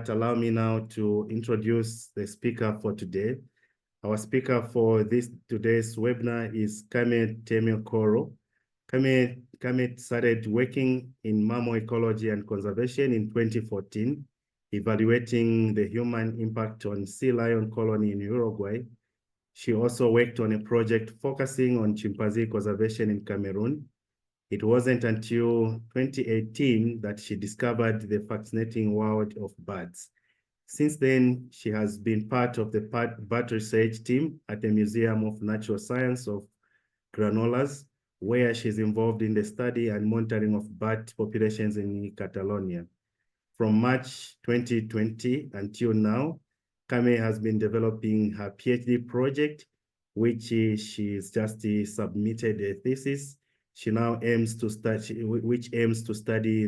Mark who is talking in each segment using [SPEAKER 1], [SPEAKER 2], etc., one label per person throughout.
[SPEAKER 1] Allow me now to introduce the speaker for today. Our speaker for today's webinar is Carme Tuneu-Corral. Carme started working in mammal ecology and conservation in 2014, evaluating the human impact on sea lion colony in Uruguay. She also worked on a project focusing on chimpanzee conservation in Cameroon. It wasn't until 2018 that she discovered the fascinating world of birds. Since then, she has been part of the bird research team at the Museum of Natural Science of Granollers, where she's involved in the study and monitoring of bird populations in Catalonia. From March 2020 until now, Carme has been developing her PhD project, which she's just submitted a thesis. She now aims to study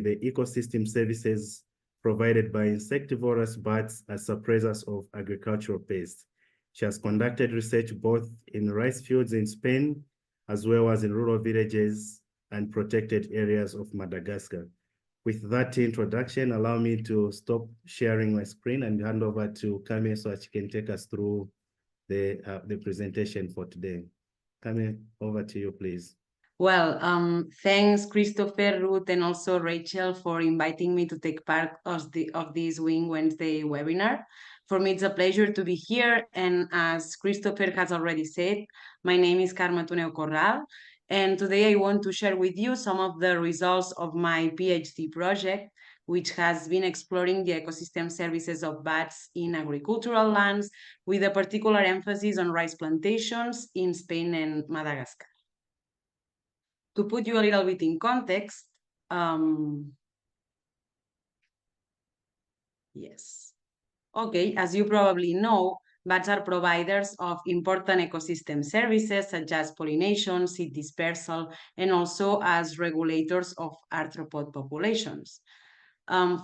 [SPEAKER 1] the ecosystem services provided by insectivorous birds as suppressors of agricultural pests. She has conducted research both in rice fields in Spain, as well as in rural villages and protected areas of Madagascar. With that introduction, allow me to stop sharing my screen and hand over to Carme so that she can take us through the presentation for today. Carme, over to you, please.
[SPEAKER 2] Well, thanks, Christopher, Ruth, and also Rachel for inviting me to take part of this Wing Wednesday webinar. For me, it's a pleasure to be here. And as Christopher has already said, my name is Carme Tuneu-Corral. And today I want to share with you some of the results of my PhD project, which has been exploring the ecosystem services of bats in agricultural lands, with a particular emphasis on rice plantations in Spain and Madagascar. To put you a little bit in context, yes. Okay, as you probably know, bats are providers of important ecosystem services such as pollination, seed dispersal, and also as regulators of arthropod populations.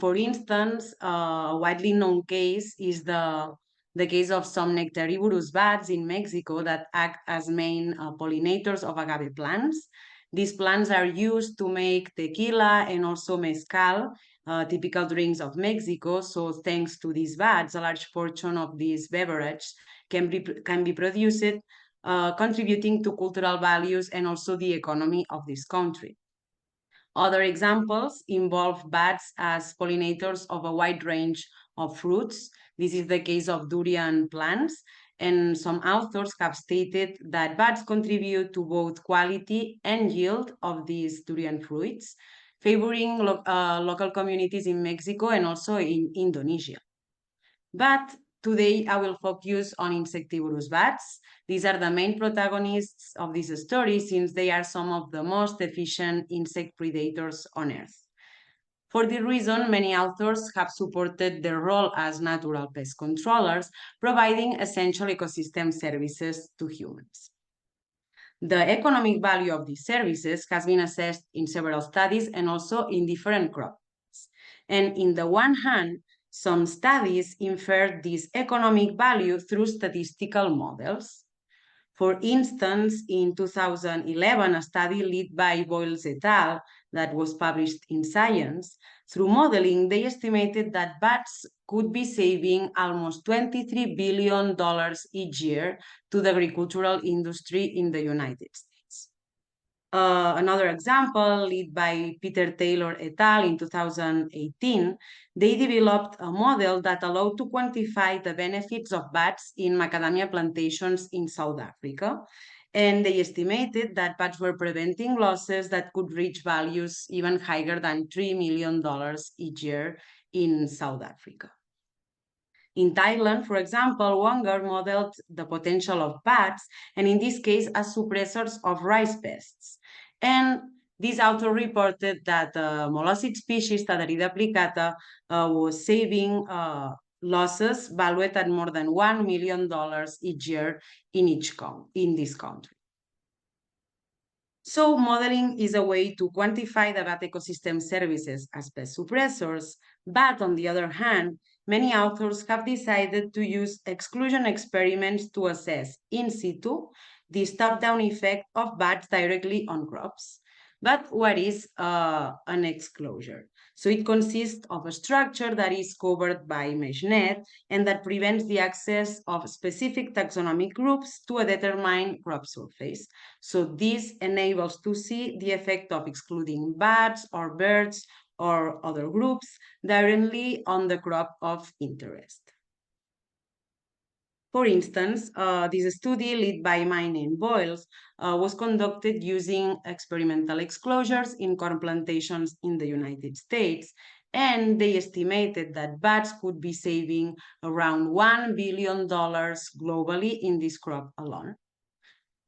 [SPEAKER 2] For instance, a widely known case is the case of some insectivorous bats in Mexico that act as main pollinators of agave plants. These plants are used to make tequila and also mezcal, typical drinks of Mexico. So thanks to these bats, a large portion of this beverage can be produced, contributing to cultural values and also the economy of this country. Other examples involve bats as pollinators of a wide range of fruits. This is the case of durian plants, and some authors have stated that bats contribute to both quality and yield of these durian fruits, favoring local communities in Mexico and also in Indonesia. But today I will focus on insectivorous bats. These are the main protagonists of this story since they are some of the most efficient insect predators on Earth. For this reason, many authors have supported their role as natural pest controllers, providing essential ecosystem services to humans. The economic value of these services has been assessed in several studies and also in different crops. And in the one hand, some studies infer this economic value through statistical models. For instance, in 2011, a study led by Boyles et al. That was published in Science, through modeling, they estimated that bats could be saving almost $23 billion each year to the agricultural industry in the United States. Another example, led by Peter Taylor et al. In 2018, they developed a model that allowed to quantify the benefits of bats in macadamia plantations in South Africa. And they estimated that bats were preventing losses that could reach values even higher than $3 million each year in South Africa. In Thailand, for example, Wanger modeled the potential of bats, and in this case, as suppressors of rice pests. And this author reported that the molluscid species, Tadarida plicata, was saving losses valued at more than $1 million each year in this country. So modeling is a way to quantify the bat ecosystem services as pest suppressors, but on the other hand, many authors have decided to use exclusion experiments to assess in situ the top-down effect of bats directly on crops. But what is an exclosure? So it consists of a structure that is covered by mesh net and that prevents the access of specific taxonomic groups to a determined crop surface. So this enables to see the effect of excluding bats or birds or other groups directly on the crop of interest. For instance, this study led by Mine Boyles was conducted using experimental exclosures in corn plantations in the United States, and they estimated that bats could be saving around $1 billion globally in this crop alone.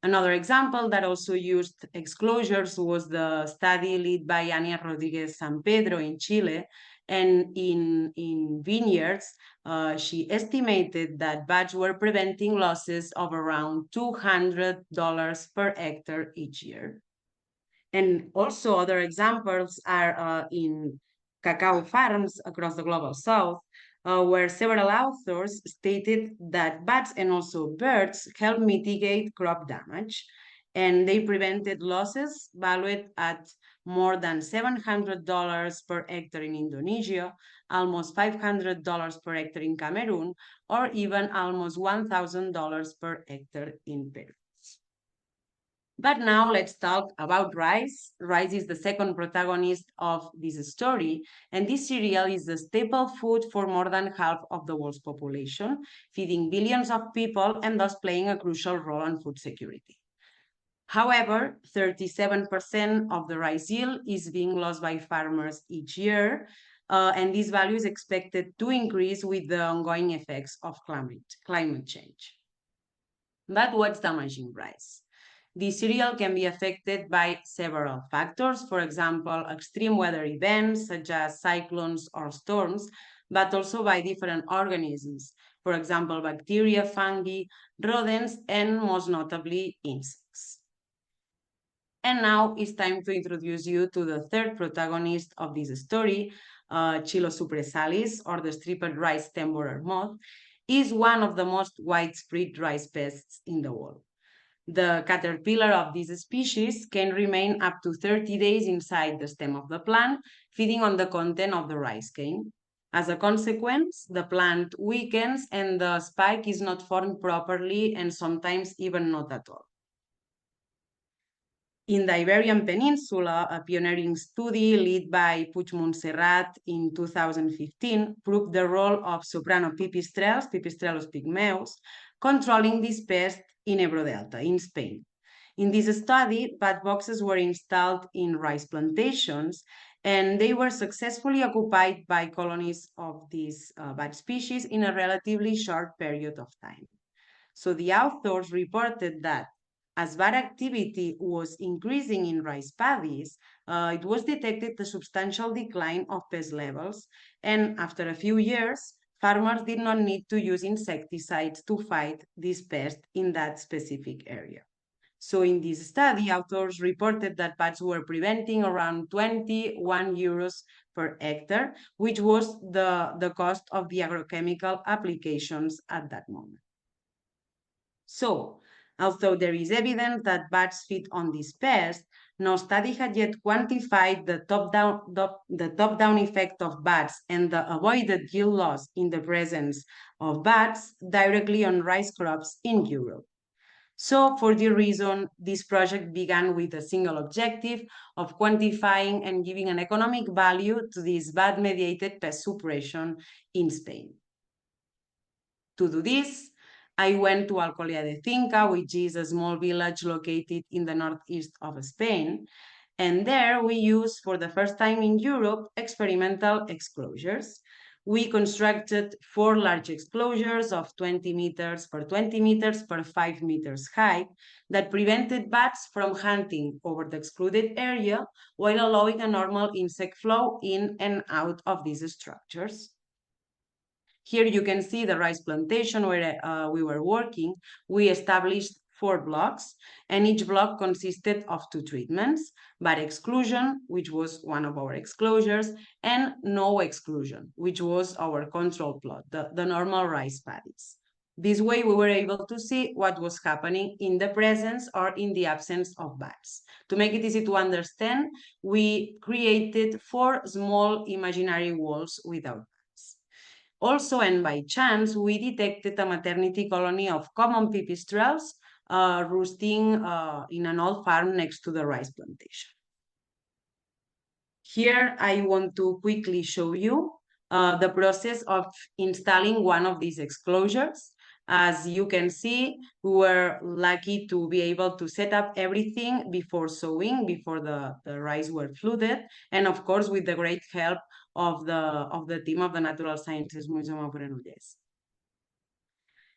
[SPEAKER 2] Another example that also used exclosures was the study led by Ania Rodriguez San Pedro in Chile. And in vineyards, she estimated that bats were preventing losses of around $200 per hectare each year. And also other examples are in cacao farms across the global south, where several authors stated that bats and also birds help mitigate crop damage, and they prevented losses valued at more than $700 per hectare in Indonesia, almost $500 per hectare in Cameroon, or even almost $1,000 per hectare in Peru. But now let's talk about rice. Rice is the second protagonist of this story, and this cereal is the staple food for more than half of the world's population, feeding billions of people and thus playing a crucial role in food security. However, 37% of the rice yield is being lost by farmers each year, and this value is expected to increase with the ongoing effects of climate change. But what's damaging rice? The cereal can be affected by several factors, for example, extreme weather events such as cyclones or storms, but also by different organisms, for example, bacteria, fungi, rodents, and most notably insects. And now it's time to introduce you to the third protagonist of this story, Chilo or the striped rice stem borer moth, is one of the most widespread rice pests in the world. The caterpillar of this species can remain up to 30 days inside the stem of the plant, feeding on the content of the rice cane. As a consequence, the plant weakens and the spike is not formed properly and sometimes even not at all. In the Iberian Peninsula, a pioneering study led by Puig Montserrat in 2015 proved the role of soprano Pipistrellus pygmaeus, controlling this pest in Ebro Delta, in Spain. In this study, bat boxes were installed in rice plantations, and they were successfully occupied by colonies of this bat species in a relatively short period of time. So the authors reported that as bat activity was increasing in rice paddies, it was detected a substantial decline of pest levels, and after a few years, farmers did not need to use insecticides to fight this pest in that specific area. So in this study, authors reported that bats were preventing around 21 euros per hectare, which was the cost of the agrochemical applications at that moment. So, although there is evidence that bats feed on this pest, no study had yet quantified the top-down effect of bats and the avoided yield loss in the presence of bats directly on rice crops in Europe. So for this reason, this project began with a single objective of quantifying and giving an economic value to this bat-mediated pest suppression in Spain. To do this, I went to Alcolia de Cinca, which is a small village located in the northeast of Spain. And there we used, for the first time in Europe, experimental exclosures. We constructed 4 large exclosures of 20 meters per 20 meters per 5 meters height that prevented bats from hunting over the excluded area while allowing a normal insect flow in and out of these structures. Here you can see the rice plantation where we were working. We established 4 blocks, and each block consisted of 2 treatments, bat exclusion, which was one of our exclosures, and no exclusion, which was our control plot, the normal rice paddies. This way, we were able to see what was happening in the presence or in the absence of bats. To make it easy to understand, we created 4 small imaginary walls without bats. Also, and by chance, we detected a maternity colony of common pipistrelles roosting in an old farm next to the rice plantation. Here, I want to quickly show you the process of installing one of these exclosures. As you can see, we were lucky to be able to set up everything before sowing, before the rice were flooded, and of course, with the great help of the team of the Natural Sciences Museum of Granollers.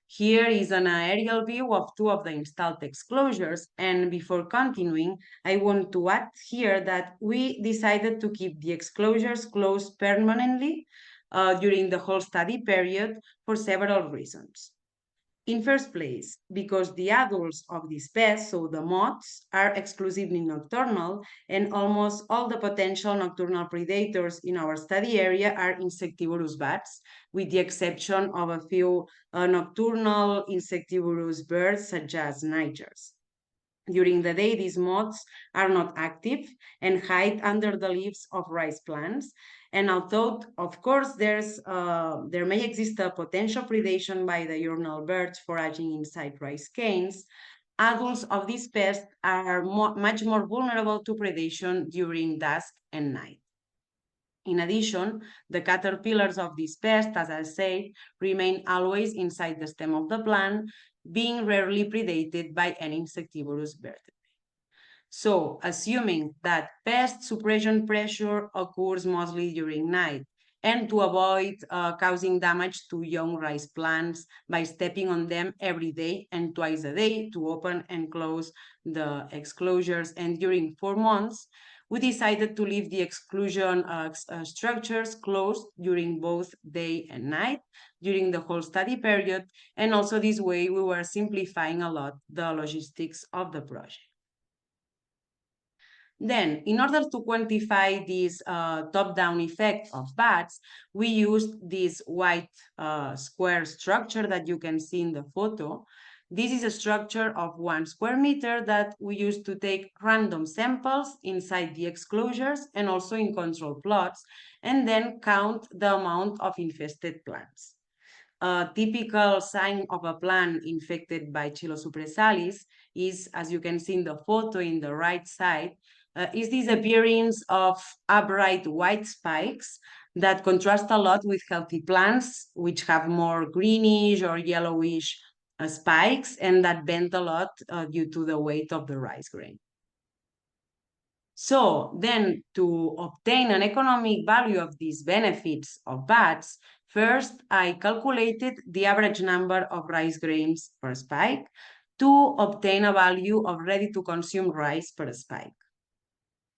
[SPEAKER 2] Here is an aerial view of 2 of the installed exclosures, and before continuing, I want to add here that we decided to keep the exclosures closed permanently during the whole study period for several reasons. In first place, because the adults of these pests, so the moths, are exclusively nocturnal, and almost all the potential nocturnal predators in our study area are insectivorous bats, with the exception of a few nocturnal insectivorous birds such as nigers. During the day, these moths are not active and hide under the leaves of rice plants. And although, of course, there may exist a potential predation by the diurnal birds foraging inside rice canes, adults of this pest are much more vulnerable to predation during dusk and night. In addition, the caterpillars of this pest, as I said, remain always inside the stem of the plant, being rarely predated by any insectivorous vertebrate. So, assuming that pest suppression pressure occurs mostly during night, and to avoid causing damage to young rice plants by stepping on them every day and twice a day to open and close the exclosures, and during 4 months, we decided to leave the exclusion structures closed during both day and night during the whole study period, and also this way we were simplifying a lot the logistics of the project. Then, in order to quantify this top-down effect of bats, we used this white square structure that you can see in the photo. This is a structure of 1 square meter that we used to take random samples inside the exclosures and also in control plots, and then count the amount of infested plants. A typical sign of a plant infected by Chilosuppressalis is, as you can see in the photo in the right side, is this appearance of upright white spikes that contrast a lot with healthy plants, which have more greenish or yellowish spikes, and that bend a lot due to the weight of the rice grain. So then, to obtain an economic value of these benefits of bats, first I calculated the average number of rice grains per spike to obtain a value of ready-to-consume rice per spike.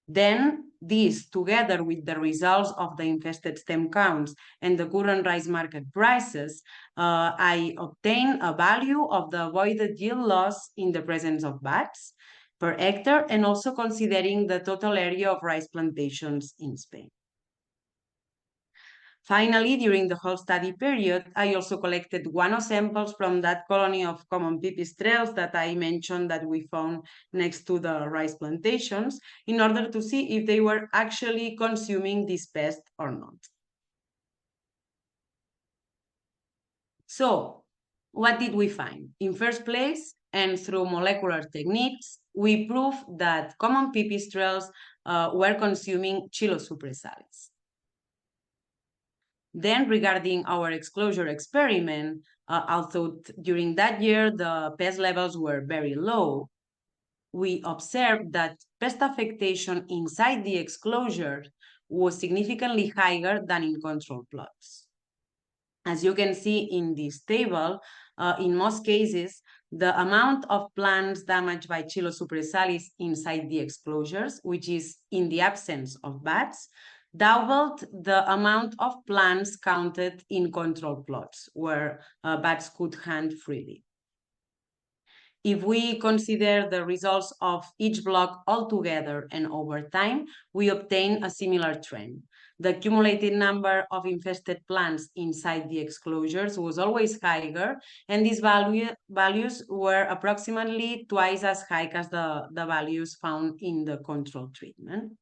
[SPEAKER 2] Then, this, together with the results of the infested stem counts and the current rice market prices, I obtain a value of the avoided yield loss in the presence of bats per hectare, and also considering the total area of rice plantations in Spain. Finally, during the whole study period, I also collected guano samples from that colony of common pipistrelles that I mentioned that we found next to the rice plantations in order to see if they were actually consuming this pest or not. So, what did we find? In first place, and through molecular techniques, we proved that common pipistrelles were consuming Chilosuppressalis. Then, regarding our exclosure experiment, although during that year the pest levels were very low, we observed that pest affectation inside the exclosure was significantly higher than in control plots. As you can see in this table, in most cases, the amount of plants damaged by Chilosuppressalis inside the exclosures, which is in the absence of bats, doubled the amount of plants counted in control plots where bats could hunt freely. If we consider the results of each block altogether and over time, we obtain a similar trend. The cumulative number of infested plants inside the exclosures was always higher, and these values were approximately twice as high as the values found in the control treatment.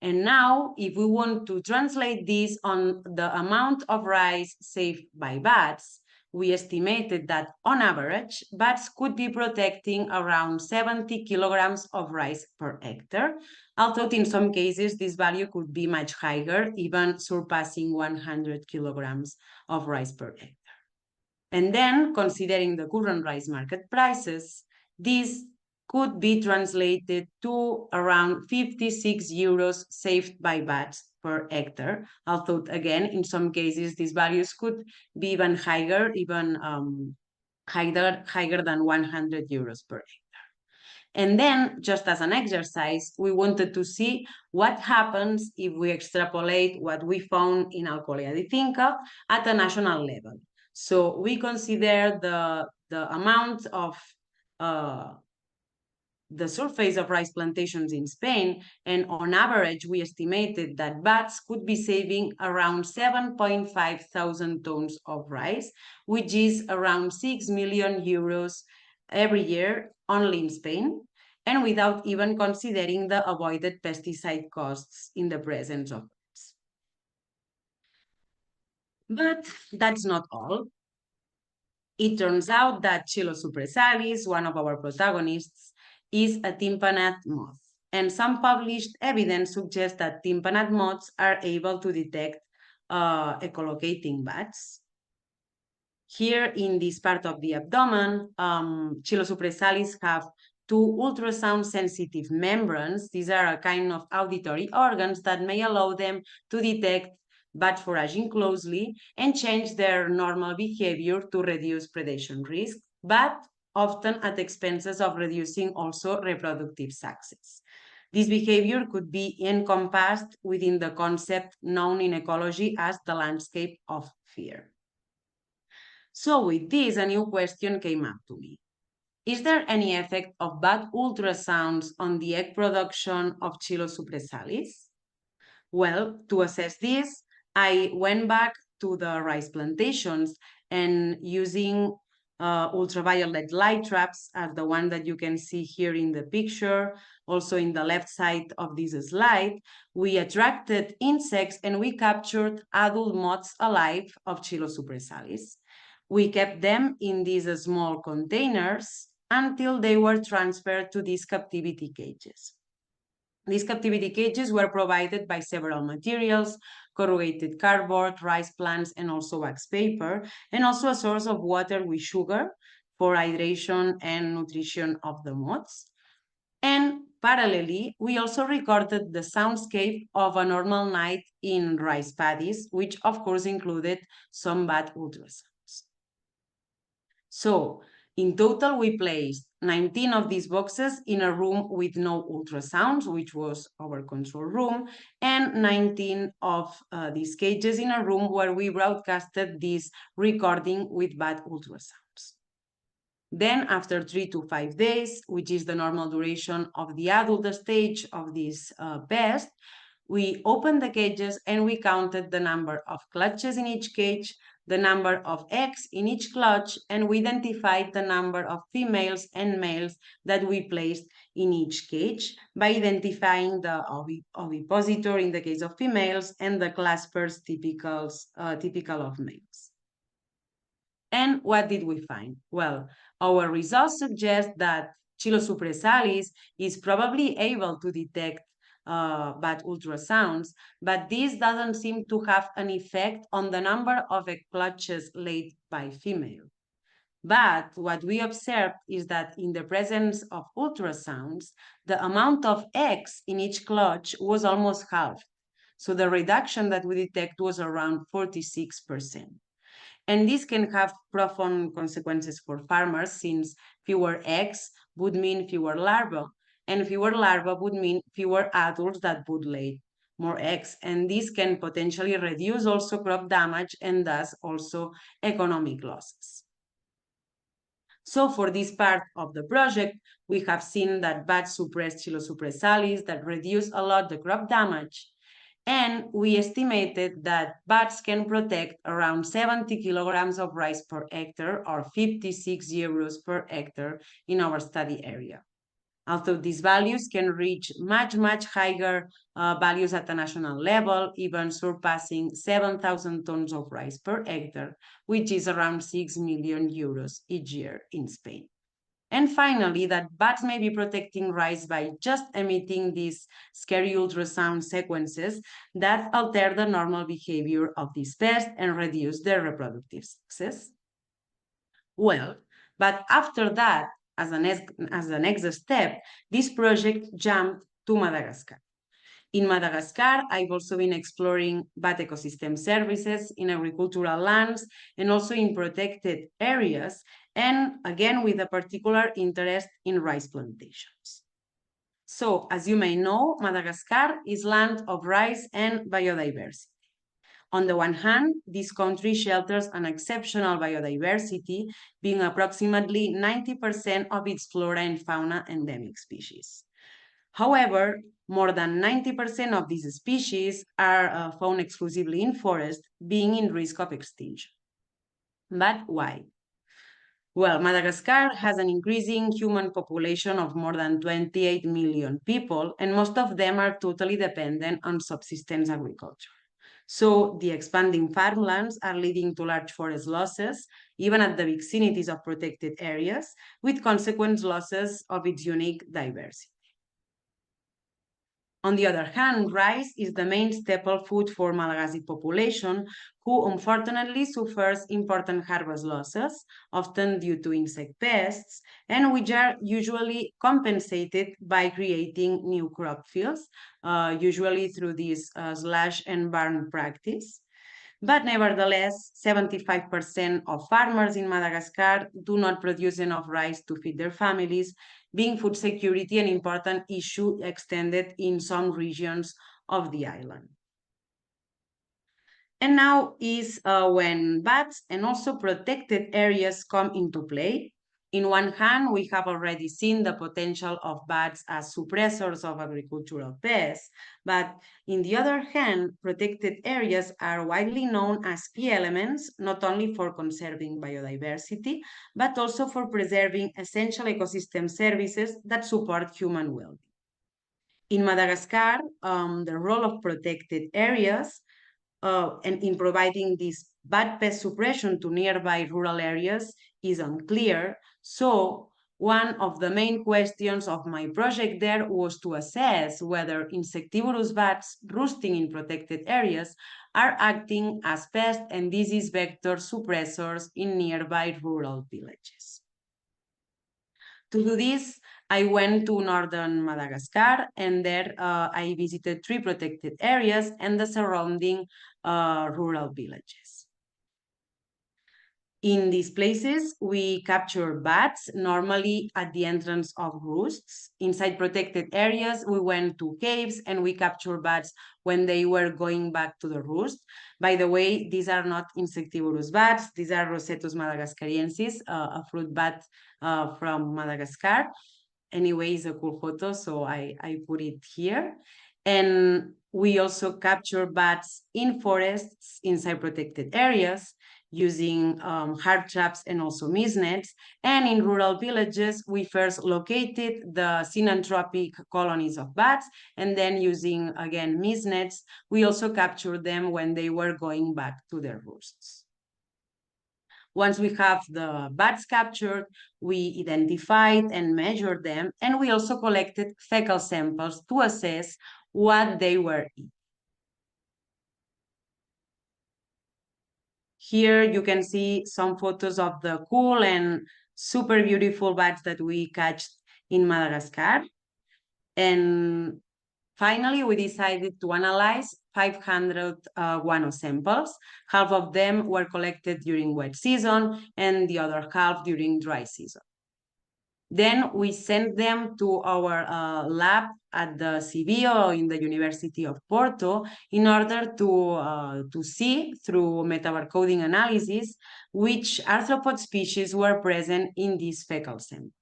[SPEAKER 2] And now, if we want to translate this on the amount of rice saved by bats, we estimated that on average, bats could be protecting around 70 kilograms of rice per hectare, although in some cases this value could be much higher, even surpassing 100 kilograms of rice per hectare. And then, considering the current rice market prices, this could be translated to around 56 euros saved by bats per hectare, although again, in some cases, these values could be even higher, even higher than 100 euros per hectare. And then, just as an exercise, we wanted to see what happens if we extrapolate what we found in Alcolia de Finca at a national level. So we consider the amount of the surface of rice plantations in Spain, and on average, we estimated that bats could be saving around 7.5 thousand tons of rice, which is around 6 million euros every year only in Spain, and without even considering the avoided pesticide costs in the presence of bats. But that's not all. It turns out that Chilos suppressalis, one of our protagonists, is a tympanid moth. And some published evidence suggests that tympanid moths are able to detect echolocating bats. Here in this part of the abdomen, Chilos suppressalis have two ultrasound sensitive membranes. These are a kind of auditory organs that may allow them to detect bat foraging closely and change their normal behavior to reduce predation risk, but often at expenses of reducing also reproductive success. This behavior could be encompassed within the concept known in ecology as the landscape of fear. So with this, a new question came up to me. Is there any effect of bat ultrasounds on the egg production of Chilos suppressalis? Well, to assess this, I went back to the rice plantations and using ultraviolet light traps as the one that you can see here in the picture, also in the left side of this slide, we attracted insects and we captured adult moths alive of Chilos suppressalis. We kept them in these small containers until they were transferred to these captivity cages. These captivity cages were provided by several materials, corrugated cardboard, rice plants, and also wax paper, and also a source of water with sugar for hydration and nutrition of the moths. And parallelly, we also recorded the soundscape of a normal night in rice paddies, which of course included some bat ultrasounds. So, in total, we placed 19 of these boxes in a room with no ultrasounds, which was our control room, and 19 of these cages in a room where we broadcasted this recording with bat ultrasounds. Then, after 3 to 5 days, which is the normal duration of the adult stage of this pest, we opened the cages and we counted the number of clutches in each cage, the number of eggs in each clutch, and we identified the number of females and males that we placed in each cage by identifying the ovipositor in the case of females and the claspers typical of males. And what did we find? Well, our results suggest that Chilos suppressalis is probably able to detect bat ultrasounds, but this doesn't seem to have an effect on the number of egg clutches laid by female. But what we observed is that in the presence of ultrasounds, the amount of eggs in each clutch was almost halved. So the reduction that we detect was around 46%. And this can have profound consequences for farmers, since fewer eggs would mean fewer larvae, and fewer larvae would mean fewer adults that would lay more eggs. And this can potentially reduce also crop damage and thus also economic losses. So for this part of the project, we have seen that bats suppress Chilosuppressalis that reduce a lot the crop damage. And we estimated that bats can protect around 70 kilograms of rice per hectare or 56 euros per hectare in our study area. Although these values can reach much higher values at the national level, even surpassing 7,000 tons of rice per hectare, which is around 6 million euros each year in Spain. And finally, that bats may be protecting rice by just emitting these scary ultrasound sequences that alter the normal behavior of these pests and reduce their reproductive success. Well, but after that, as the next step, this project jumped to Madagascar. In Madagascar, I've also been exploring bat ecosystem services in agricultural lands and also in protected areas, and again with a particular interest in rice plantations. So, as you may know, Madagascar is land of rice and biodiversity. On the one hand, this country shelters an exceptional biodiversity, being approximately 90% of its flora and fauna endemic species. However, more than 90% of these species are found exclusively in forest, being in risk of extinction. But why? Well, Madagascar has an increasing human population of more than 28 million people, and most of them are totally dependent on subsistence agriculture. So the expanding farmlands are leading to large forest losses, even at the vicinities of protected areas, with consequent losses of its unique diversity. On the other hand, rice is the main staple food for Malagasy population, who unfortunately suffers important harvest losses, often due to insect pests, and which are usually compensated by creating new crop fields, usually through this slash and burn practice. But nevertheless, 75% of farmers in Madagascar do not produce enough rice to feed their families, being food security an important issue extended in some regions of the island. And now is when bats and also protected areas come into play. In one hand, we have already seen the potential of bats as suppressors of agricultural pests, but in the other hand, protected areas are widely known as key elements, not only for conserving biodiversity, but also for preserving essential ecosystem services that support human well-being. In Madagascar, the role of protected areas and in providing this bat pest suppression to nearby rural areas is unclear. So one of the main questions of my project there was to assess whether insectivorous bats roosting in protected areas are acting as pest and disease vector suppressors in nearby rural villages. To do this, I went to northern Madagascar, and there I visited 3 protected areas and the surrounding rural villages. In these places, we capture bats, normally at the entrance of roosts. Inside protected areas, we went to caves and we capture bats when they were going back to the roost. By the way, these are not insectivorous bats. These are Rosetus madagascariensis, a fruit bat from Madagascar. Anyway, it's a cool photo, so I put it here. And we also capture bats in forests inside protected areas using hard traps and also mist nets. And in rural villages, we first located the synanthropic colonies of bats, and then using, again, mist nets, we also captured them when they were going back to their roosts. Once we have the bats captured, we identified and measured them, and we also collected fecal samples to assess what they were eating. Here you can see some photos of the cool and super beautiful bats that we catch in Madagascar. And finally, we decided to analyze 500 guano samples. Half of them were collected during wet season and the other half during dry season. Then we sent them to our lab at the CBO in the University of Porto in order to see through metabarcoding analysis which arthropod species were present in these fecal samples.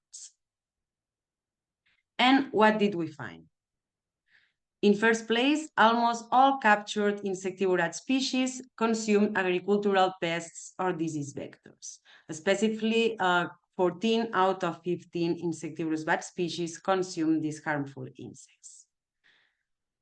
[SPEAKER 2] And what did we find? In first place, almost all captured insectivorous species consume agricultural pests or disease vectors. Specifically, 14 out of 15 insectivorous bat species consume these harmful insects.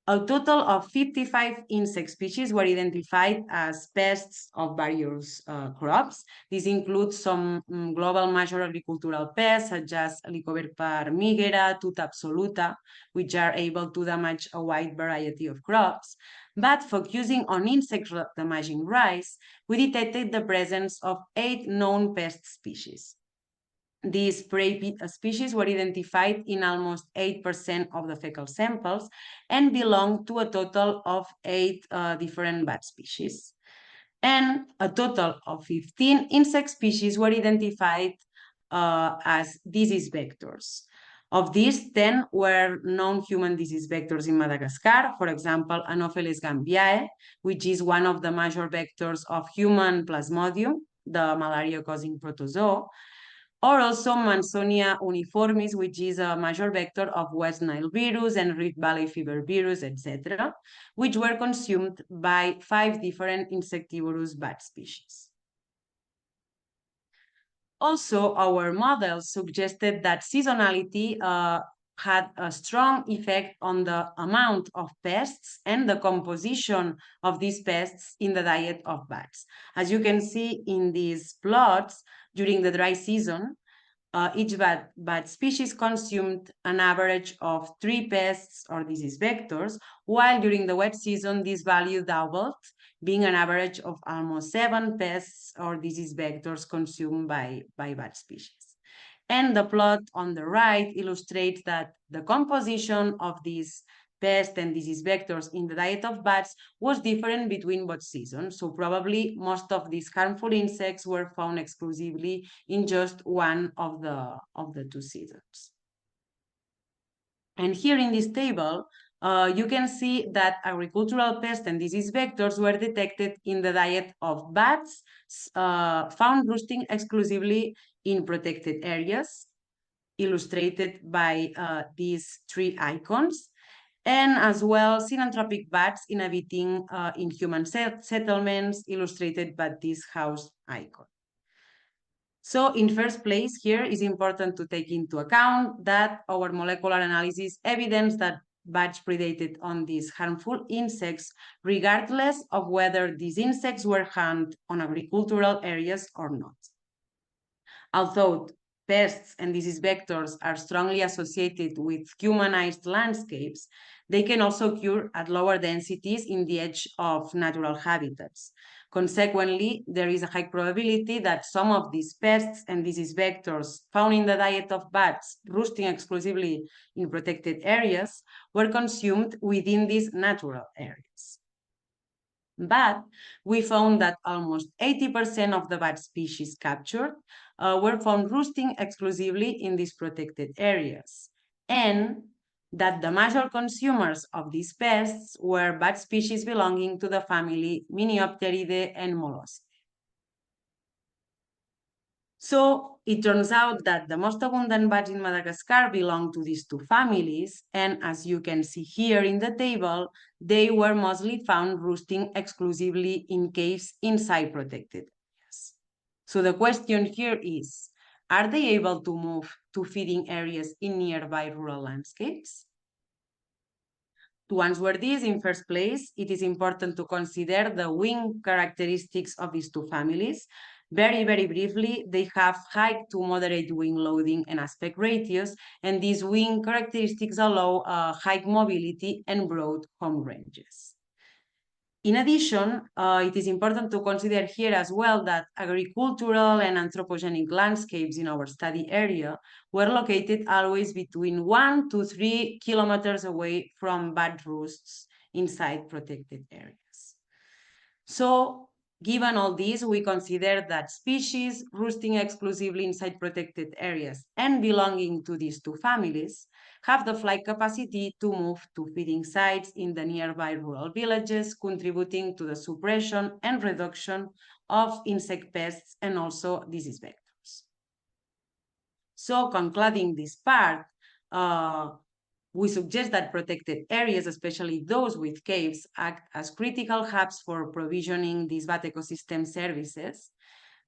[SPEAKER 2] A total of 55 insect species were identified as pests of various crops. This includes some global major agricultural pests such as Lycoverpa armigera, Tuta absoluta, which are able to damage a wide variety of crops. But focusing on insect damaging rice, we detected the presence of 8 known pest species. These prey species were identified in almost 8% of the fecal samples and belong to a total of 8 different bat species. And a total of 15 insect species were identified as disease vectors. Of these, 10 were known human disease vectors in Madagascar, for example, Anopheles gambiae, which is one of the major vectors of human plasmodium, the malaria-causing protozoa, or also Mansonia uniformis, which is a major vector of West Nile virus and Rift Valley fever virus, etc., which were consumed by 5 different insectivorous bat species. Also, our models suggested that seasonality had a strong effect on the amount of pests and the composition of these pests in the diet of bats. As you can see in these plots, during the dry season, each bat species consumed an average of 3 pests or disease vectors, while during the wet season, this value doubled, being an average of almost 7 pests or disease vectors consumed by bat species. And the plot on the right illustrates that the composition of these pests and disease vectors in the diet of bats was different between both seasons. So probably most of these harmful insects were found exclusively in just one of the 2 seasons. And here in this table, you can see that agricultural pests and disease vectors were detected in the diet of bats found roosting exclusively in protected areas, illustrated by these 3 icons, and as well synanthropic bats inhabiting in human settlements, illustrated by this house icon. So in first place, here is important to take into account that our molecular analysis evidence that bats predated on these harmful insects, regardless of whether these insects were found on agricultural areas or not. Although pests and disease vectors are strongly associated with humanized landscapes, they can also occur at lower densities in the edge of natural habitats. Consequently, there is a high probability that some of these pests and disease vectors found in the diet of bats roosting exclusively in protected areas were consumed within these natural areas. But we found that almost 80% of the bat species captured were found roosting exclusively in these protected areas, and that the major consumers of these pests were bat species belonging to the family Miniopteridae and Molluscae. So it turns out that the most abundant bats in Madagascar belong to these 2 families, and as you can see here in the table, they were mostly found roosting exclusively in caves inside protected areas. So the question here is, are they able to move to feeding areas in nearby rural landscapes? To answer this, in first place, it is important to consider the wing characteristics of these 2 families. Very, very briefly, they have high to moderate wing loading and aspect ratios, and these wing characteristics allow high mobility and broad home ranges. In addition, it is important to consider here as well that agricultural and anthropogenic landscapes in our study area were located always between 1 to 3 kilometers away from bat roosts inside protected areas. So Given all this, we consider that species roosting exclusively inside protected areas and belonging to these two families have the flight capacity to move to feeding sites in the nearby rural villages, contributing to the suppression and reduction of insect pests and also disease vectors. So concluding this part, we suggest that protected areas, especially those with caves, act as critical hubs for provisioning these bat ecosystem services,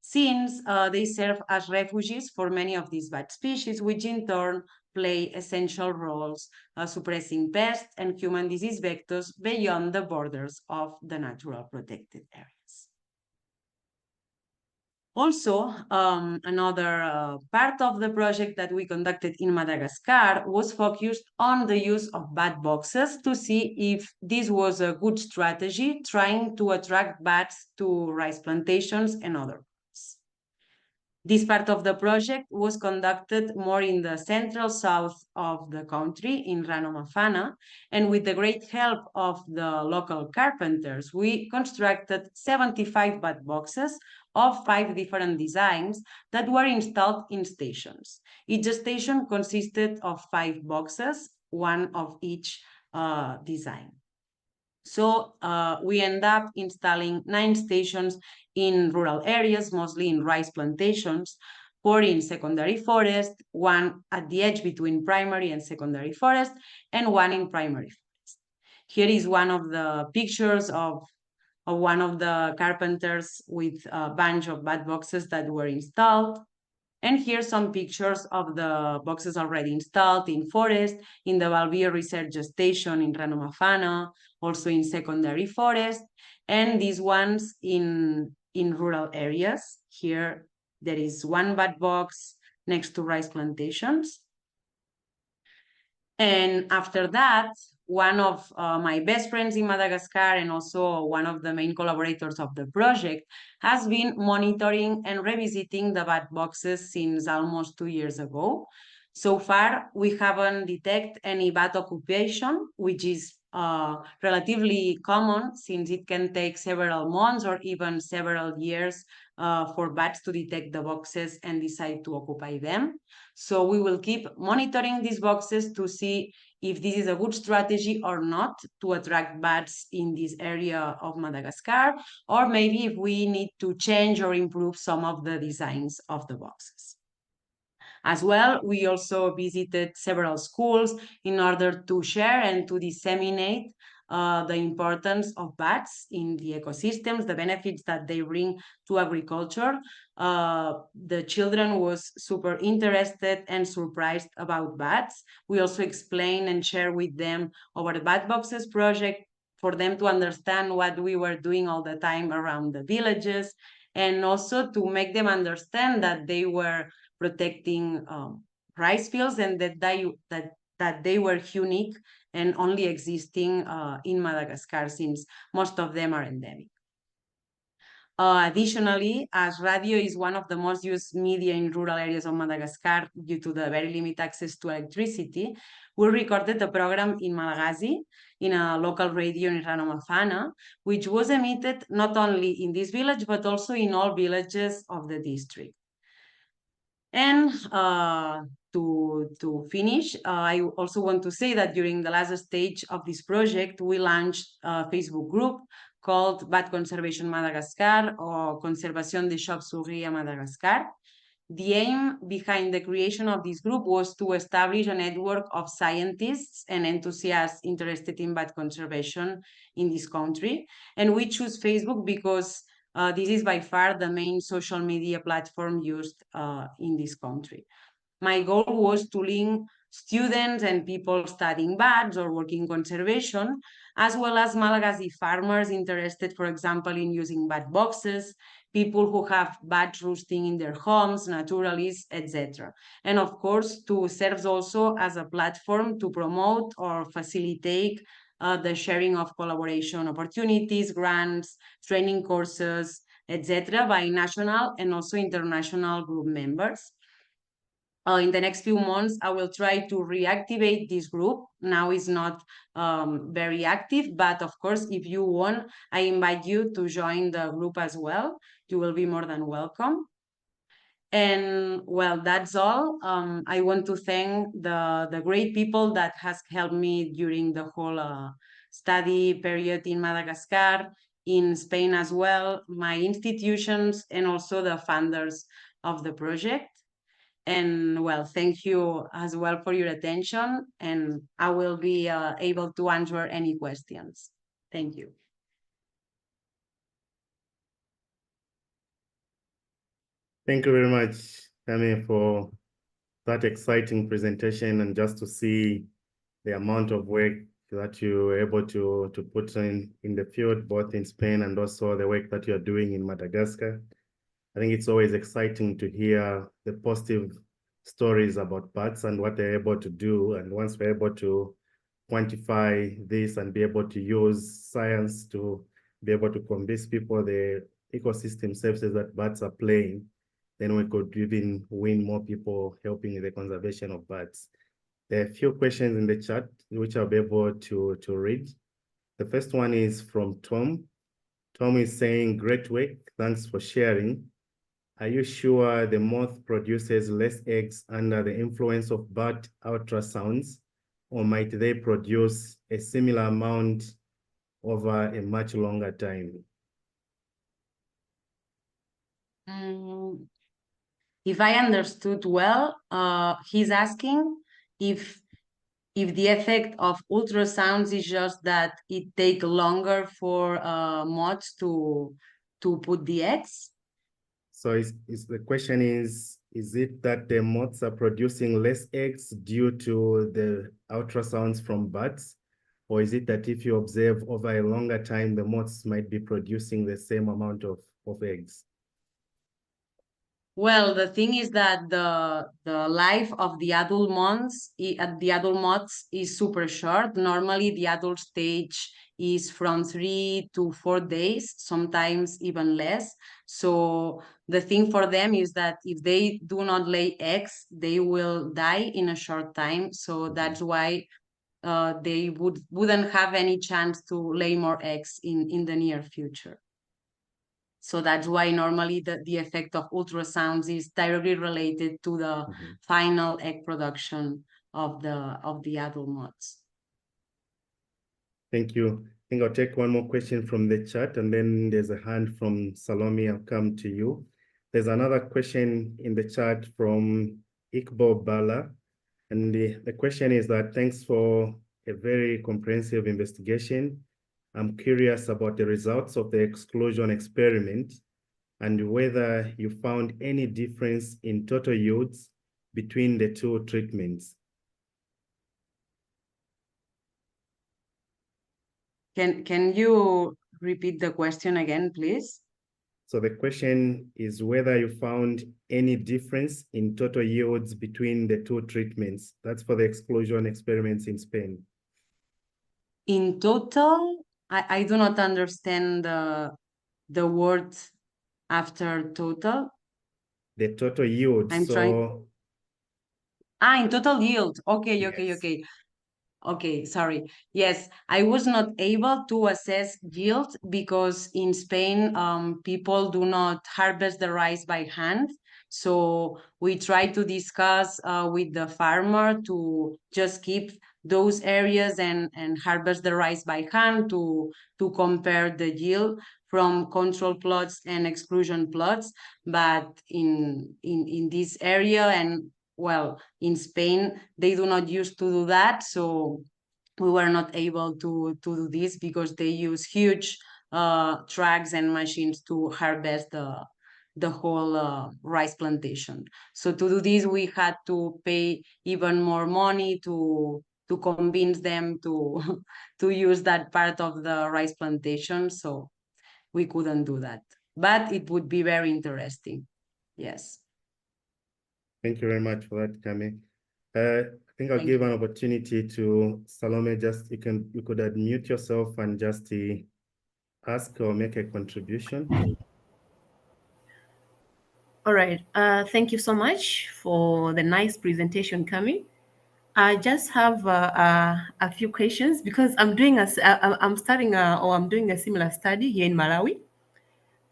[SPEAKER 2] since they serve as refuges for many of these bat species, which in turn play essential roles suppressing pests and human disease vectors beyond the borders of the natural protected areas. Also, another part of the project that we conducted in Madagascar was focused on the use of bat boxes to see if this was a good strategy, trying to attract bats to rice plantations and other. This part of the project was conducted more in the central south of the country, in Ranomafana, and with the great help of the local carpenters, we constructed 75 bat boxes of 5 different designs that were installed in stations. Each station consisted of 5 boxes, one of each design. So we end up installing 9 stations in rural areas, mostly in rice plantations, 4 in secondary forest, 1 at the edge between primary and secondary forest, and 1 in primary forest. Here is one of the pictures of one of the carpenters with a bunch of bat boxes that were installed. And here's some pictures of the boxes already installed in forest, in the Valvio Research Station in Ranomafana, also in secondary forest, and these ones in rural areas. Here there is 1 bat box next to rice plantations. And after that, one of my best friends in Madagascar and also one of the main collaborators of the project has been monitoring and revisiting the bat boxes since almost 2 years ago. So far, we haven't detected any bat occupation, which is relatively common since it can take several months or even several years for bats to detect the boxes and decide to occupy them. So we will keep monitoring these boxes to see if this is a good strategy or not to attract bats in this area of Madagascar, or maybe if we need to change or improve some of the designs of the boxes. As well, we also visited several schools in order to share and to disseminate the importance of bats in the ecosystems, the benefits that they bring to agriculture. The children was super interested and surprised about bats. We also explain and share with them our Bat Boxes project for them to understand what we were doing all the time around the villages, and also to make them understand that they were protecting rice fields and that they were unique and only existing in Madagascar, since most of them are endemic. Additionally, as radio is one of the most used media in rural areas of Madagascar due to the very limited access to electricity, we recorded the program in Malagasy, in a local radio in Ranomafana, which was emitted not only in this village, but also in all villages of the district. And to finish, I also want to say that during the last stage of this project, we launched a Facebook group called Bat Conservation Madagascar or Conservación de Chauves-souris à Madagascar. The aim behind the creation of this group was to establish a network of scientists and enthusiasts interested in bat conservation in this country. And we choose Facebook because this is by far the main social media platform used in this country. My goal was to link students and people studying bats or working conservation, as well as Malagasy farmers interested, for example, in using bat boxes, people who have bats roosting in their homes, naturalists, etc. And of course, to serve also as a platform to promote or facilitate the sharing of collaboration opportunities, grants, training courses, etc. by national and also international group members. in the next few months, I will try to reactivate this group. Now it's not very active, but of course, if you want, I invite you to join the group as well. You will be more than welcome. And well, that's all. I want to thank the great people that has helped me during the whole study period in Madagascar, in Spain as well, my institutions, and also the funders of the project. And well, thank you as well for your attention, and I will be able to answer any questions. Thank you.
[SPEAKER 1] Thank you very much, Carme, for that exciting presentation, and just to see the amount of work that you were able to put in the field, both in Spain and also the work that you're doing in Madagascar. I think it's always exciting to hear the positive stories about bats and what they're able to do. And once we're able to quantify this and be able to use science to be able to convince people the ecosystem services that bats are playing, then we could even win more people helping in the conservation of bats. There are a few questions in the chat which I'll be able to read. The first one is from Tom. Tom is saying, great work, thanks for sharing. Are you sure the moth produces less eggs under the influence of bat ultrasounds, or might they produce a similar amount over a much longer time?
[SPEAKER 2] If I understood well, he's asking if the effect of ultrasounds is just that it takes longer for moths to put the eggs.
[SPEAKER 1] So the question is it that the moths are producing less eggs due to the ultrasounds from bats? Or is it that if you observe over a longer time, the moths might be producing the same amount of eggs?
[SPEAKER 2] Well, the thing is that the life of the adult moths is super short. Normally, the adult stage is from 3 to 4 days, sometimes even less. So the thing for them is that if they do not lay eggs, they will die in a short time. So that's why they wouldn't have any chance to lay more eggs in the near future. So that's why normally the effect of ultrasounds is directly related to the final egg production of the adult moths.
[SPEAKER 1] Thank you. I think I'll take one more question from the chat, and then there's a hand from Salome. I'll come to you. There's another question in the chat from Iqbal Bala. And the question is that thanks for a very comprehensive investigation. I'm curious about the results of the exclusion experiment and whether you found any difference in total yields between the two treatments.
[SPEAKER 2] Can you repeat the question again, please?
[SPEAKER 1] So the question is whether you found any difference in total yields between the two treatments. That's for the exclusion experiments in Spain.
[SPEAKER 2] In total, I do not understand the word after total.
[SPEAKER 1] The total yield.
[SPEAKER 2] I'm trying. In total yield. Okay,
[SPEAKER 1] yes.
[SPEAKER 2] okay. Okay, sorry. Yes, I was not able to assess yield because in Spain, people do not harvest the rice by hand. So we try to discuss with the farmer to just keep those areas and harvest the rice by hand to compare the yield from control plots and exclusion plots. But in this area and well, in Spain, they do not used to do that. So we were not able to do this because they use huge trucks and machines to harvest the whole rice plantation. So to do this, we had to pay even more money to convince them to to use that part of the rice plantation. So we couldn't do that. But it would be very interesting. Yes.
[SPEAKER 1] Thank you very much for that, Carme. I think I'll give an opportunity to Salome. Just you could unmute yourself and just ask or make a contribution.
[SPEAKER 3] All right. Thank you so much for the nice presentation, Cami. I just have a few questions because I'm doing I'm starting or I'm doing a similar study here in Malawi.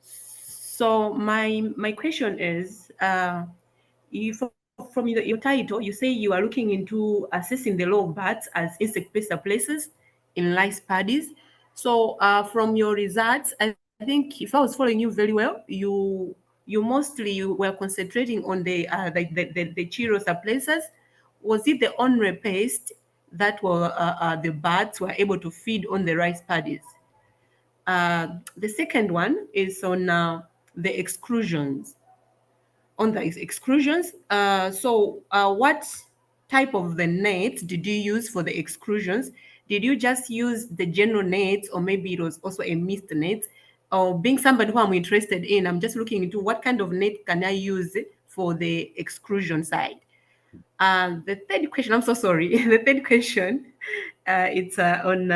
[SPEAKER 3] So my question is, from your title, you say you are looking into assessing the law of bats as insect-based places in rice paddies. So from your results, I think if I was following you very well, you were concentrating on the Chiros places. Was it the only pest that were the bats were able to feed on the rice paddies? The second one is on the exclusions. On the exclusions, what type of the nets did you use for the exclusions? Did you just use the general nets, or maybe it was also a mixed net? Or being somebody who I'm interested in, I'm just looking into what kind of net can I use for the exclusion side. The third question, I'm so sorry. The third question, it's on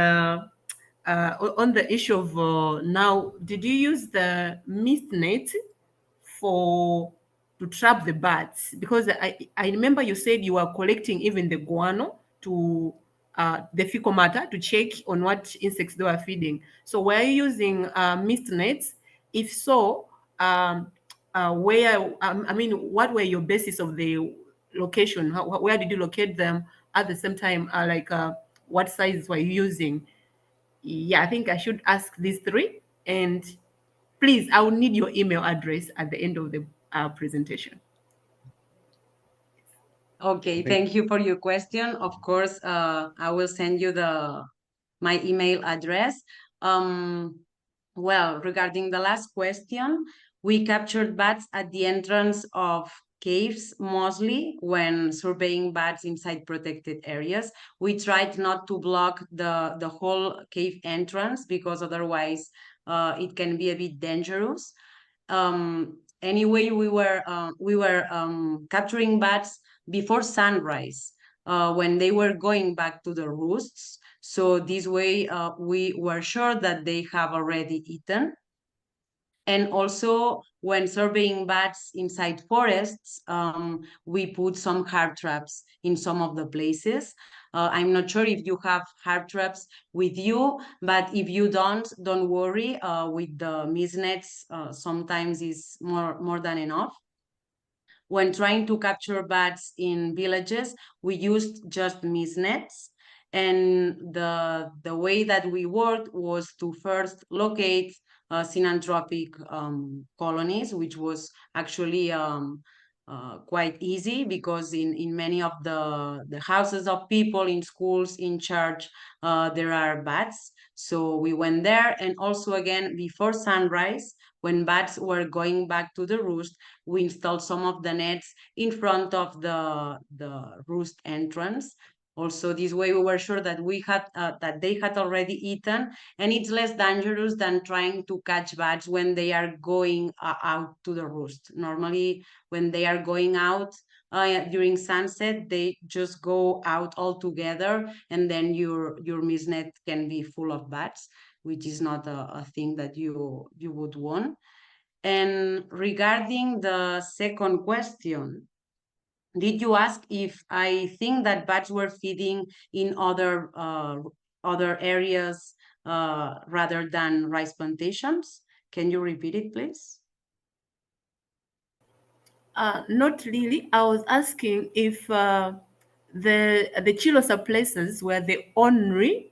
[SPEAKER 3] the issue of now, did you use the mist net for to trap the bats? Because I remember you said you were collecting even the guano to the fecal matter to check on what insects they were feeding. So were you using mist nets? If so, I mean, what were your basis of the location? Where did you locate them? At the same time, what size were you using? Yeah, I think I should ask these three. And please, I will need your email address at the end of the presentation.
[SPEAKER 2] Okay, thank you for your question. Of course, I will send you my email address. Well, regarding the last question, we captured bats at the entrance of caves, mostly when surveying bats inside protected areas. We tried not to block the whole cave entrance because otherwise it can be a bit dangerous. Anyway, we were capturing bats before sunrise when they were going back to the roosts. So this way, we were sure that they have already eaten. And also, when surveying bats inside forests, we put some hard traps in some of the places. I'm not sure if you have hard traps with you, but if you don't worry. With the mist nets, sometimes is more than enough. When trying to capture bats in villages, we used just mist nets. And the way that we worked was to first locate synanthropic colonies, which was actually quite easy because in many of the houses of people, in schools, in church, there are bats. So we went there, and also again before sunrise, when bats were going back to the roost, we installed some of the nets in front of the roost entrance. Also, this way we were sure that they had already eaten, and it's less dangerous than trying to catch bats when they are going out to the roost. Normally, when they are going out during sunset, they just go out all together, and then your mist net can be full of bats, which is not a thing that you would want. And regarding the second question, did you ask if I think that bats were feeding in other areas rather than rice plantations? Can you repeat it, please?
[SPEAKER 3] Not really. I was asking if the chilosa places were the only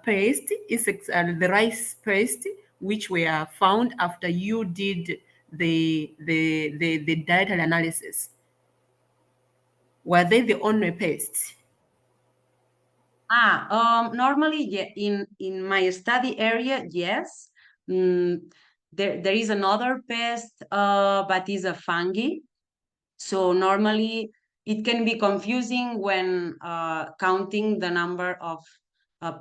[SPEAKER 3] paste insects, the rice paste, which were found after you did the dietary analysis. Were they the only pastes?
[SPEAKER 2] Normally, yeah, in my study area, yes. Mm, there is another pest, but is a fungi. So normally it can be confusing when counting the number of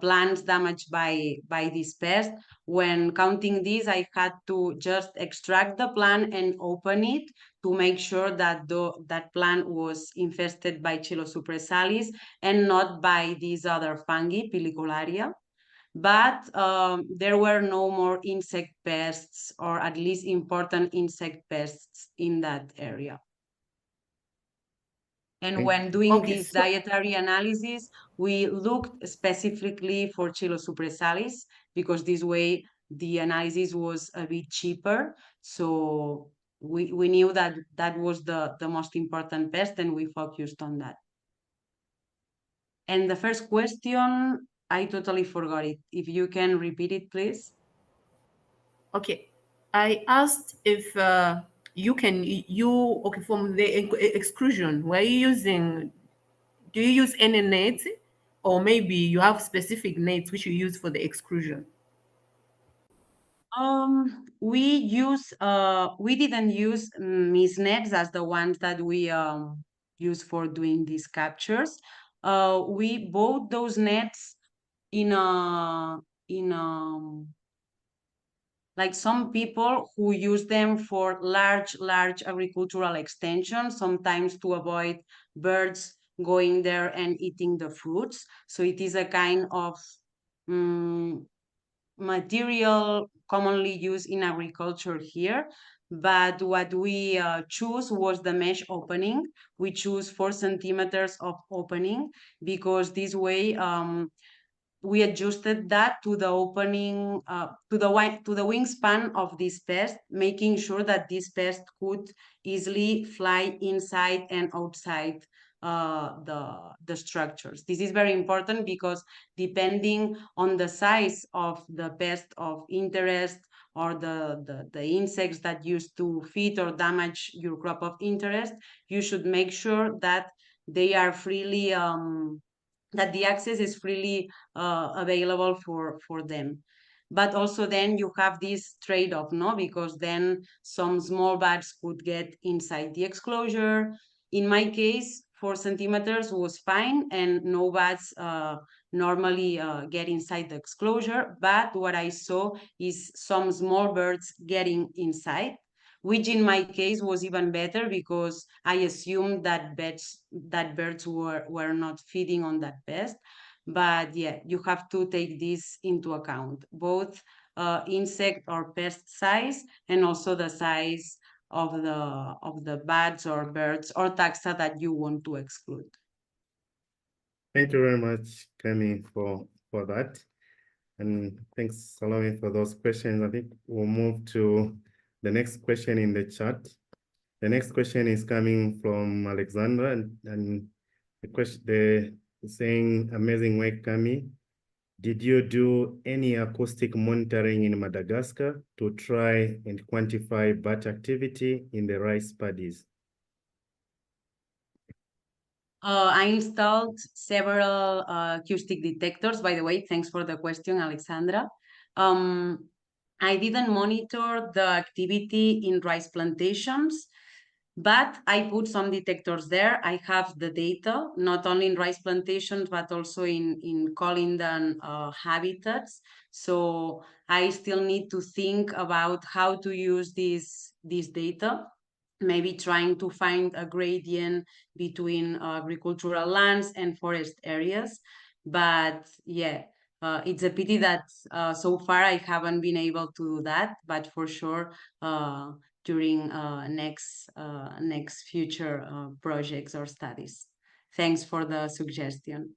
[SPEAKER 2] plants damaged by this pest. When counting these, I had to just extract the plant and open it to make sure that that plant was infested by Chilosuppressalis and not by these other fungi, Pellicularia. but there were no more insect pests, or at least important insect pests in that area. And when doing this dietary analysis, we looked specifically for Chilosuppressalis, because this way the analysis was a bit cheaper. So we knew that that was the most important pest, and we focused on that. And the first question, I totally forgot it. If you can repeat it, please.
[SPEAKER 3] Okay. I asked if okay, from the exclusion, do you use any nets, or maybe you have specific nets which you use for the exclusion?
[SPEAKER 2] We didn't use mist nets as the ones that we use for doing these captures. We bought those nets in like some people who use them for large agricultural extensions, sometimes to avoid birds going there and eating the fruits. So it is a kind of material commonly used in agriculture here. But what we choose was the mesh opening. We choose 4 centimeters of opening, because this way we adjusted that to the opening, to the wingspan of this pest, making sure that this pest could easily fly inside and outside the structures. This is very important, because depending on the size of the pest of interest, or the insects that used to feed or damage your crop of interest, you should make sure that they are freely that the access is freely available for them. But also then you have this trade-off, no? Because then some small bats could get inside the exclosure. In my case, 4 centimeters was fine, and no bats normally get inside the exclosure. But what I saw is some small birds getting inside, which in my case was even better, because I assumed that birds were not feeding on that pest. But yeah, you have to take this into account, both insect or pest size, and also the size of the bats or birds or taxa that you want to exclude.
[SPEAKER 1] Thank you very much, Carme, for that. And thanks, Salome, for those questions. I think we'll move to the next question in the chat. The next question is coming from Alexandra, and the question, they're saying, amazing work, Carme. Did you do any acoustic monitoring in Madagascar to try and quantify bat activity in the rice paddies?
[SPEAKER 2] I installed several acoustic detectors. By the way, thanks for the question, Alexandra. I didn't monitor the activity in rice plantations, but I put some detectors there. I have the data, not only in rice plantations, but also in colindan habitats. So I still need to think about how to use this data, maybe trying to find a gradient between agricultural lands and forest areas. But yeah, it's a pity that so far I haven't been able to do that, but for sure during next future projects or studies. Thanks for the suggestion.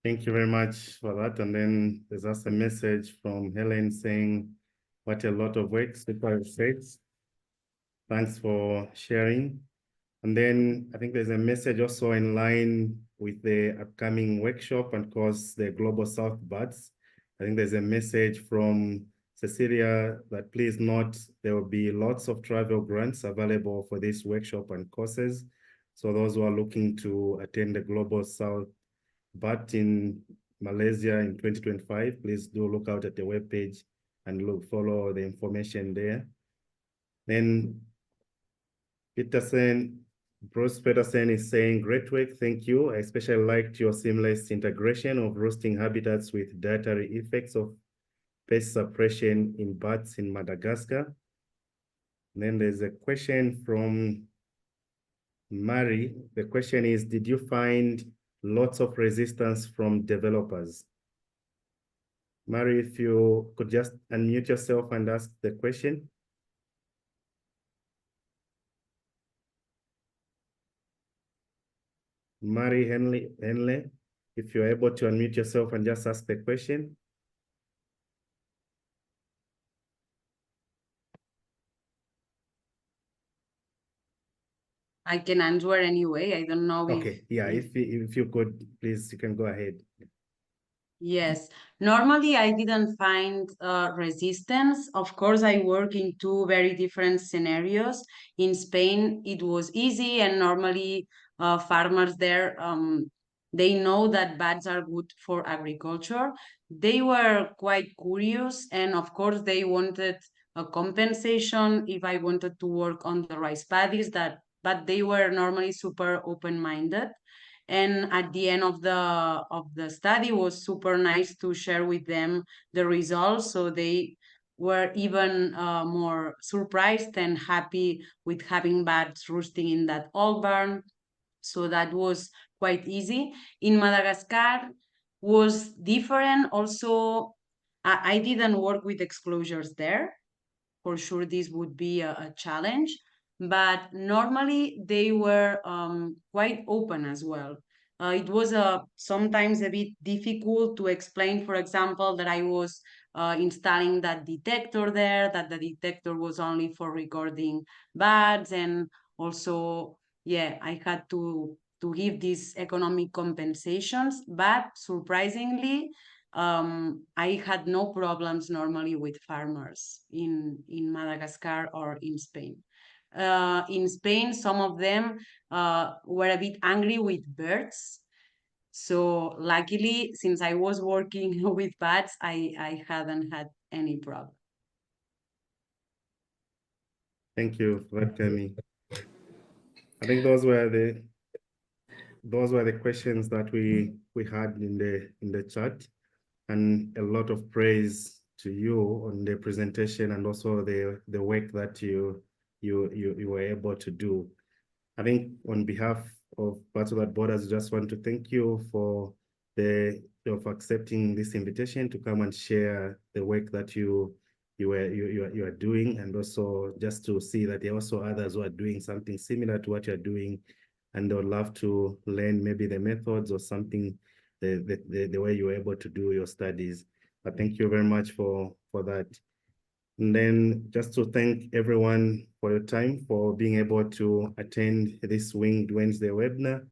[SPEAKER 1] Thank you very much for that. And then there's also a message from Helen saying, what a lot of work, super says. Thanks for sharing. And then I think there's a message also in line with the upcoming workshop and of course the Global South Bats. I think there's a message from Cecilia that please note there will be lots of travel grants available for this workshop and courses. So those who are looking to attend the Global South Bat in Malaysia in 2025, please do look out at the webpage and follow the information there. Then Bruce Peterson is saying, great work, thank you. I especially liked your seamless integration of roosting habitats with dietary effects of pest suppression in bats in Madagascar. And then there's a question from Mary. The question is, did you find lots of resistance from developers? Mary, if you could just unmute yourself and ask the question. Mary Henley, if you're able to unmute yourself and just ask the question.
[SPEAKER 2] I can answer anyway. I don't know
[SPEAKER 1] Okay, yeah, if you could, please, you can go ahead.
[SPEAKER 2] Yes, normally I didn't find resistance. Of course, I work in two very different scenarios. In Spain, it was easy, and normally farmers there, they know that bats are good for agriculture. They were quite curious, and of course, they wanted a compensation if I wanted to work on the rice paddies. But they were normally super open-minded, and at the end of the study was super nice to share with them the results, so they were even more surprised and happy with having bats roosting in that old barn. So that was quite easy. In Madagascar was different also. I didn't work with exclosures there. For sure this would be a challenge, but normally they were quite open as well. It was sometimes a bit difficult to explain, for example, that I was installing that detector there, that the detector was only for recording bats, and also, yeah, I had to give these economic compensations, but surprisingly, I had no problems normally with farmers in Madagascar or in Spain. In Spain, some of them were a bit angry with birds. So luckily, since I was working with bats, I hadn't had any problem.
[SPEAKER 1] Thank you for that, Carme. I think those were the questions that we had in the chat, and a lot of praise to you on the presentation and also the work that you were able to do. I think on behalf of Bats Without Borders, just want to thank you for accepting this invitation to come and share the work that you are doing, and also just to see that there are also others who are doing something similar to what you're doing, and they would love to learn maybe the methods or something, the way you were able to do your studies. But thank you very much for that. And then just to thank everyone for your time, for being able to attend this Winged Wednesday webinar.